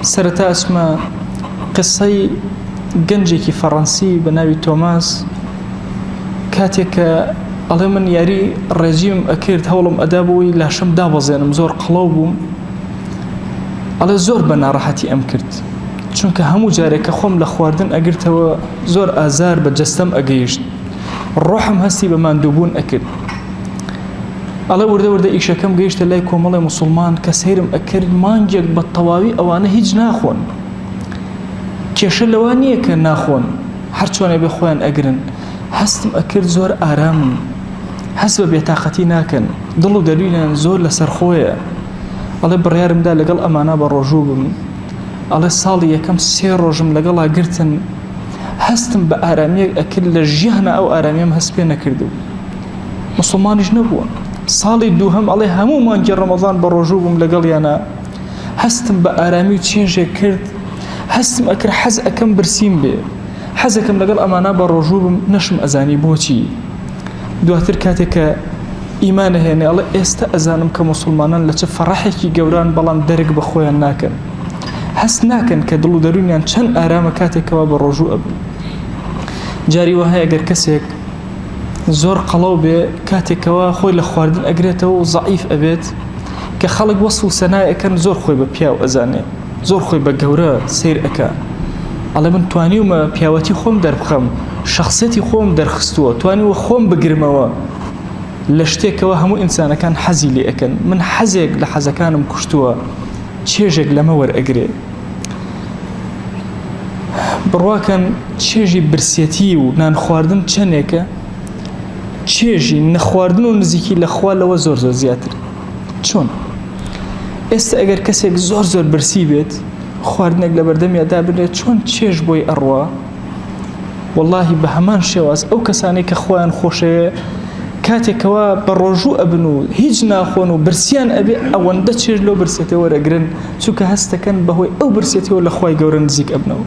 سەرەتا ئەچمە قسەی گەنجێکی فەڕەنسی بە ناوی تۆماس کاتێک کە ئەڵێ من یاری ڕێژیم ئەکرد هەوڵم ئەدا بووی لاشم دابەزێنم زۆر قڵەو بووم ئەڵێ زۆر بە ناڕەحەتی ئەم کرد چونکە هەموو جارێکە خۆم لە خواردن ئەگرتەوە زۆر ئازار بە جەستەم ئەگەیشت ڕۆحم هەستی بە ماندووبوون ئەکرد ئەڵێ وردە وردە ئیشەکەم گەیشتە لای کۆمەڵی موسڵمان کە سەیرم ئەکرد مانگێک بە تەواوی ئەوانە هیچ ناخۆن کێشە لەوە نییە کە ناخۆن هەر چۆنێ بێ خۆیان ئەگرن هەستم ئەکرد زۆر ئارامن هەست بە بێتاقەتی ناکەن دڵ و دەروینیان زۆر لەسەر خۆیە ئەڵێ بڕیارمدا لەگەڵ ئەمانە بە ڕۆژوو بم ئەڵێ ساڵی یەکەم 3 ڕۆژم لەگەڵا گرتن هەستم بە ئارامیەک ئەکرد لە ژیانە ئەو ئارامیم هەست پێ نەکردو موسڵمانیش نەبووە ساڵی دووهەم ئەڵێ هەموو مانگی ڕەمەزان بە ڕۆژوو بووم لەگەڵیانە هەستم بە ئارامی و چێژێک کرد هەستم ئەکرد حەز ئەکەم برسیم بێ حەزەکەم لەگەڵ ئەمانە بە ڕۆژوو بم نەشم ئەزانی بۆچی دواتر کاتێک کە ئیمانە هێنێ ئەڵێ ئێستا ئەزانم کە موسڵمانان لە چه فەڕەحێکی گەوران بەڵام دەرک بە خۆیان ناکەن هەست ناکەن کە دڵ و دەروونیان چەند ئارامە کاتێکەوە بە ڕۆژوو ئەبن جاری وهەیە ئەگەر کەسێک زۆر قەڵەو بێ کاتێکەوە خۆی لە خواردن ئەگرێتەوە و زەعیف ئەبێت کە خەڵک وەسف و سەنای ئەکەن زۆر خۆی بە پیاو ئەزانێ زۆر خۆی بە گەورە سیر ئەکا ئەڵێ من توانیومە پیاوەتی خۆم دەربخەم شخصیەتی خۆم دەرخستووە توانیوە خۆم بگرمەوە لە شتێکەوە هەموو ئینسانەکان حەزی لێ ئەکەن من حەزێک لە حەزەکانم کوشتووە چێژێک لەمە وەرئەگرێ بڕواکەن چێژی برسێتی و نان خواردن چەندێکە چێژی نەخواردن و نزیکی لە خوا لەوە زۆر زۆر زیاتر چۆن ئێستا ئەگەر کەسێک زۆر زۆر برسی بێت خواردنێک لە بەردەمیادا بنێت چۆن چێژ بۆی ئەڕوا واللهی بە هەمان شێواز ئەو کەسانی کە خۆیان خۆشەیە کاتێکەوە بە ڕۆژوو ئەبن و هیچ ناخۆن و برسیان ئەبێ ئەوەندە چێژ لەو برسێتەوە وەرەگرن چونکە هەستەکەن بەهۆی ئەو برسێتەوە لە خوای گەورە نزیک ئەبنەوە